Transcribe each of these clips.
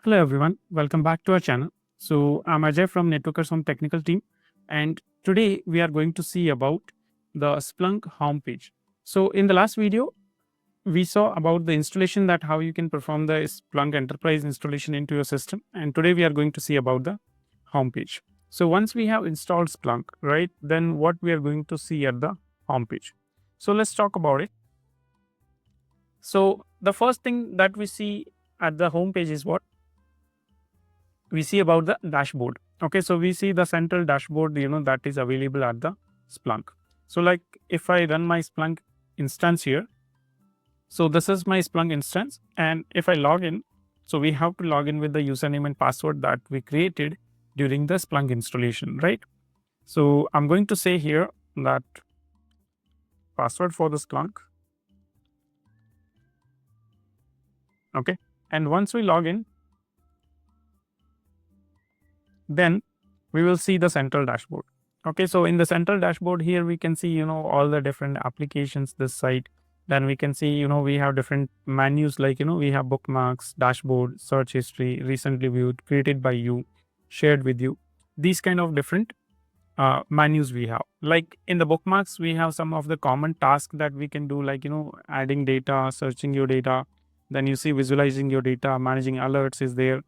Hello everyone, welcome back to our channel. So I'm Ajay from Networkers Home Technical Team, and today we are going to see about the Splunk Home Page. So in the last video, we saw about the installation, that how you can perform the Splunk Enterprise installation into your system, and today we are going to see about the home page. So once we have installed Splunk, right, then what we are going to see at the home page. So let's talk about it. So the first thing that we see at the home page is what? We see about the dashboard. Okay, so we see the central dashboard, that is available at the Splunk. So like if I run my Splunk instance here, so this is my Splunk instance, and if I log in, so we have to log in with the username and password that we created during the Splunk installation, right? So I'm going to say here that password for the Splunk. Okay, and once we log in, then we will see the central dashboard. Okay, so in the central dashboard here, we can see, all the different applications this site. Then we can see, we have different menus like, we have bookmarks, dashboard, search history, recently viewed, created by you, shared with you. These kind of different menus we have. Like in the bookmarks, we have some of the common tasks that we can do, like, adding data, searching your data. Then you see visualizing your data, managing alerts is there.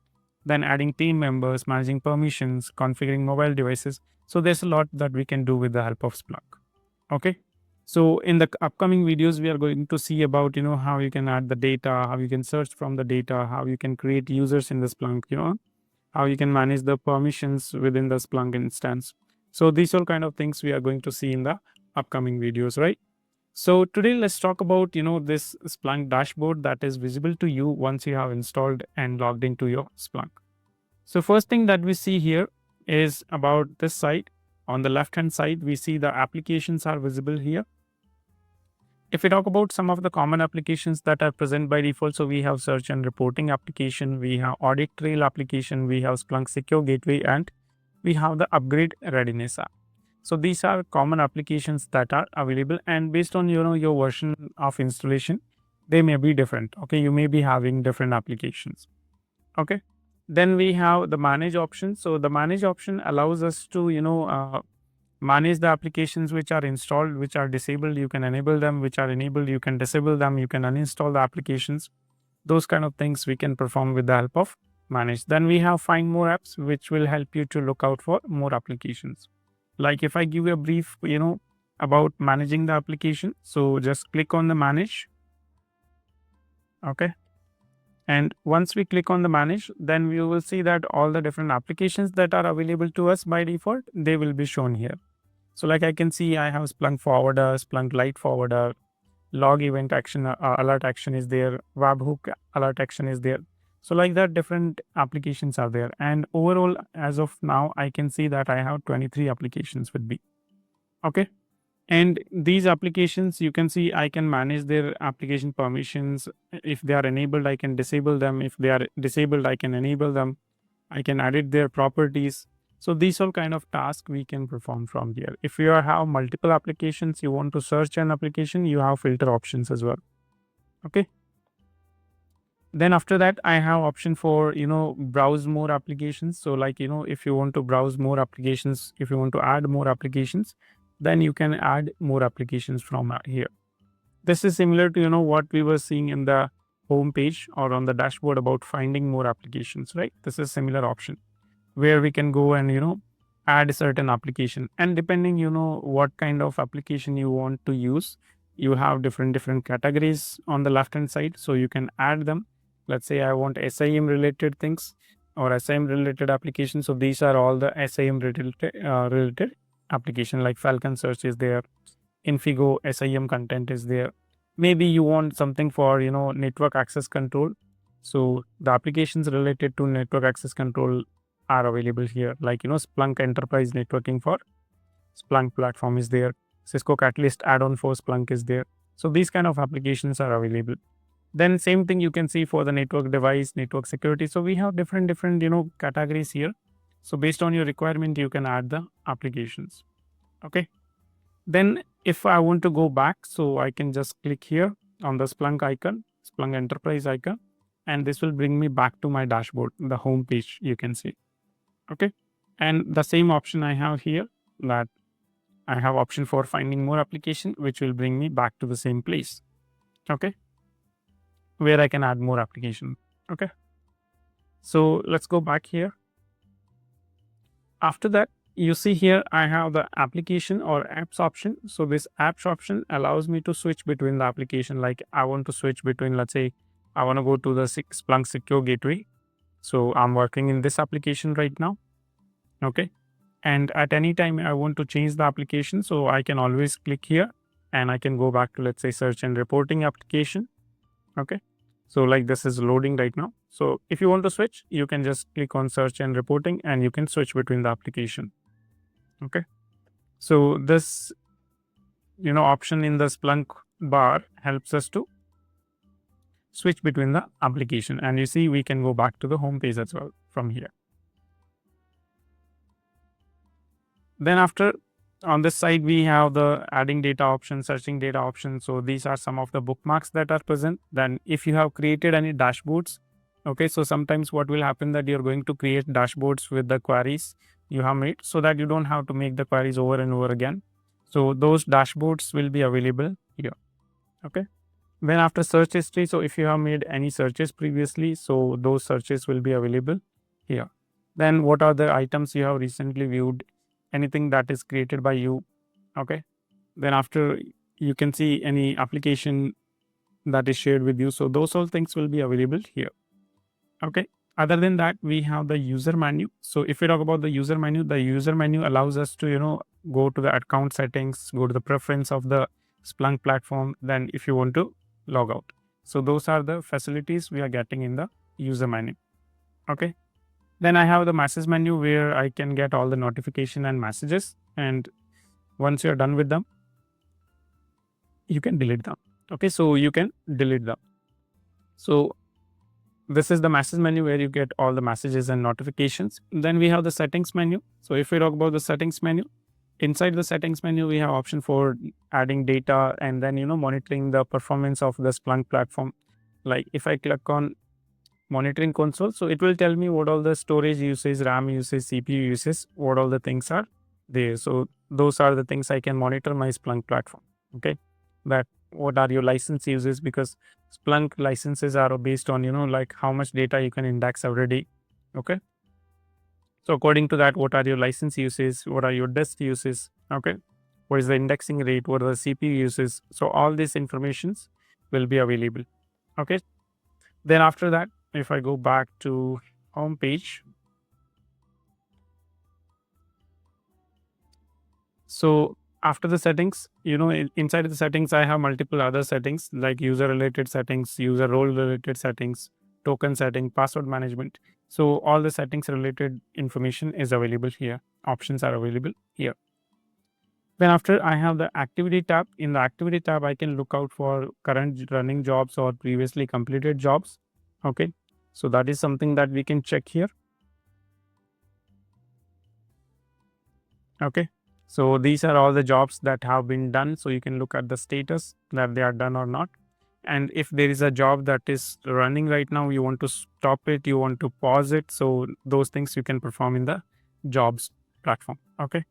Then adding team members, managing permissions, configuring mobile devices. So there's a lot that we can do with the help of Splunk. Okay. So in the upcoming videos, we are going to see about, how you can add the data, how you can search from the data, how you can create users in the Splunk, how you can manage the permissions within the Splunk instance. So these all kind of things we are going to see in the upcoming videos, right? So today let's talk about, this Splunk dashboard that is visible to you once you have installed and logged into your Splunk. So first thing that we see here is about this side. On the left hand side, we see the applications are visible here. If we talk about some of the common applications that are present by default, so we have search and reporting application, we have audit trail application, we have Splunk secure gateway, and we have the upgrade readiness app. So these are common applications that are available, and based on your version of installation, they may be different. Okay, you may be having different applications. Okay, then we have the manage option. So the manage option allows us to manage the applications which are installed, which are disabled, you can enable them, which are enabled, you can disable them, you can uninstall the applications. Those kind of things we can perform with the help of manage. Then we have find more apps, which will help you to look out for more applications. Like if I give you a brief, about managing the application, so just click on the manage. Okay. And once we click on the manage, then we will see that all the different applications that are available to us by default, they will be shown here. So like I can see, I have Splunk Forwarder, Splunk Light Forwarder, log event action, alert action is there, webhook alert action is there. So like that, different applications are there. And overall, as of now, I can see that I have 23 applications with me. Okay. And these applications, you can see I can manage their application permissions. If they are enabled, I can disable them. If they are disabled, I can enable them. I can edit their properties. So these all kind of tasks we can perform from here. If you have multiple applications, you want to search an application, you have filter options as well. Okay. Then after that, I have option for, browse more applications. So like, if you want to browse more applications, if you want to add more applications, then you can add more applications from here. This is similar to, what we were seeing in the home page or on the dashboard about finding more applications, right? This is similar option where we can go and, add a certain application, and depending, what kind of application you want to use, you have different categories on the left hand side. So you can add them. Let's say I want SIM related things or SIM related applications. So these are all the SIM related application, like Falcon Search is there, Infigo SIM content is there. Maybe you want something for, network access control. So the applications related to network access control are available here, like, Splunk Enterprise Networking for Splunk platform is there. Cisco Catalyst add-on for Splunk is there. So these kind of applications are available. Then same thing you can see for the network device, network security. So we have different, categories here. So based on your requirement, you can add the applications. Okay. Then if I want to go back, so I can just click here on the Splunk icon, Splunk Enterprise icon. and this will bring me back to my dashboard, the home page, you can see. Okay. And the same option I have here, that I have option for finding more application, which will bring me back to the same place. Okay. Where I can add more application. Okay. So let's go back here. After that, you see here, I have the application or apps option. So this apps option allows me to switch between the application. Like I want to switch between, let's say, I want to go to the Splunk Secure Gateway. So I'm working in this application right now. Okay. And at any time I want to change the application. So I can always click here and I can go back to, let's say, search and reporting application. Okay. So like this is loading right now. So if you want to switch, you can just click on search and reporting and you can switch between the application. Okay. So this, option in the Splunk bar helps us to switch between the application. And you see, we can go back to the home page as well from here. Then after, on this side, we have the adding data option, searching data option. So these are some of the bookmarks that are present. Then if you have created any dashboards, okay, so sometimes what will happen that you're going to create dashboards with the queries you have made, so that you don't have to make the queries over and over again. So those dashboards will be available here. Okay. Then after search history, so if you have made any searches previously, so those searches will be available here. Then what are the items you have recently viewed, anything that is created by you. Okay. Then after, you can see any application that is shared with you. So those all things will be available here. Okay. Other than that, we have the user menu. So if we talk about the user menu allows us to, go to the account settings, go to the preference of the Splunk platform. Then if you want to log out. So those are the facilities we are getting in the user menu. Okay. Then I have the message menu where I can get all the notification and messages. And once you're done with them, you can delete them. Okay. So you can delete them. So this is the message menu where you get all the messages and notifications. Then we have the settings menu. So if we talk about the settings menu, inside the settings menu, we have option for adding data and then, monitoring the performance of the Splunk platform. Like if I click on monitoring console, so it will tell me what all the storage usage, RAM usage, CPU usage, what all the things are there. So those are the things I can monitor my Splunk platform. Okay. That what are your license uses, because Splunk licenses are based on, like how much data you can index every day. Okay. So according to that, what are your license uses? What are your disk uses? Okay. What is the indexing rate? What are the CPU uses? So all these informations will be available. Okay. Then after that, if I go back to home page, so after the settings, inside the settings, I have multiple other settings like user related settings, user role related settings, token setting, password management. So all the settings related information is available here. Options are available here. Then after, I have the activity tab. In the activity tab, I can look out for current running jobs or previously completed jobs. Okay. So that is something that we can check here. Okay. So these are all the jobs that have been done. So you can look at the status that they are done or not. And if there is a job that is running right now, you want to stop it, you want to pause it. So those things you can perform in the jobs platform. Okay.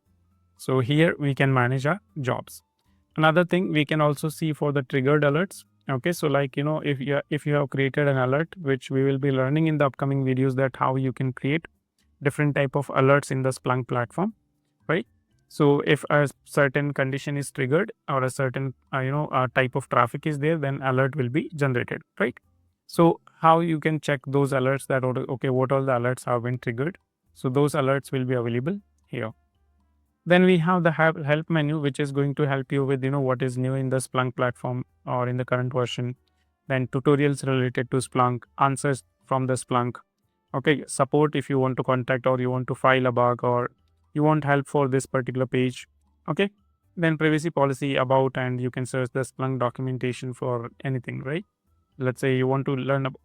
So here we can manage our jobs. Another thing we can also see for the triggered alerts. Okay. So like, if you have created an alert, which we will be learning in the upcoming videos, that how you can create different type of alerts in the Splunk platform. Right. So if a certain condition is triggered or a certain type of traffic is there, then alert will be generated. Right. So how you can check those alerts, that okay, what all the alerts have been triggered. So those alerts will be available here. Then we have the help menu, which is going to help you with what is new in the Splunk platform or in the current version. Then tutorials related to Splunk, answers from the Splunk. Okay, support if you want to contact or you want to file a bug or you want help for this particular page. Okay. Then privacy policy, about, and you can search the Splunk documentation for anything, right? Let's say you want to learn about.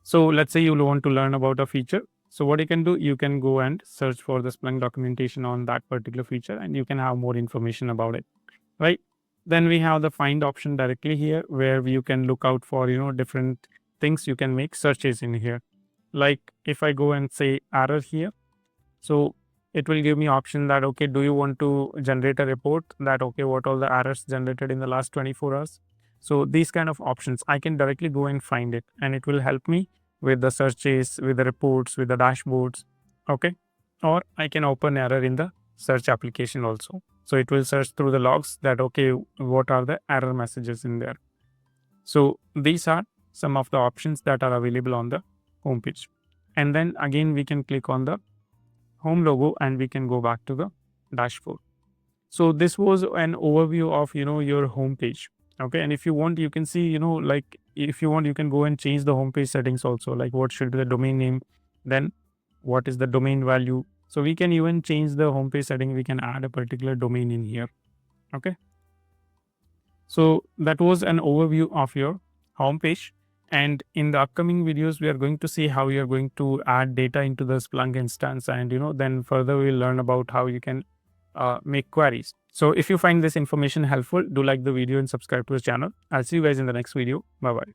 So let's say you want to learn about a feature. So what you can do, you can go and search for the Splunk documentation on that particular feature and you can have more information about it, right? Then we have the find option directly here, where you can look out for, different things. You can make searches in here. Like if I go and say error here, so it will give me option that, okay, do you want to generate a report that, okay, what all the errors generated in the last 24 hours? So these kind of options, I can directly go and find it, and it will help me with the searches, with the reports, with the dashboards. Okay. Or I can open error in the search application also. So it will search through the logs that, okay, what are the error messages in there? So these are some of the options that are available on the homepage. And then again, we can click on the home logo and we can go back to the dashboard. So this was an overview of, your homepage. Okay. And if you want, you can see, like if you want, you can go and change the homepage settings also, like what should be the domain name, then what is the domain value. So we can even change the homepage setting. We can add a particular domain in here. Okay. So that was an overview of your homepage. And in the upcoming videos, we are going to see how you are going to add data into the Splunk instance. And, then further we'll learn about how you can make queries. So if you find this information helpful, do like the video and subscribe to the channel. I'll see you guys in the next video. Bye-bye.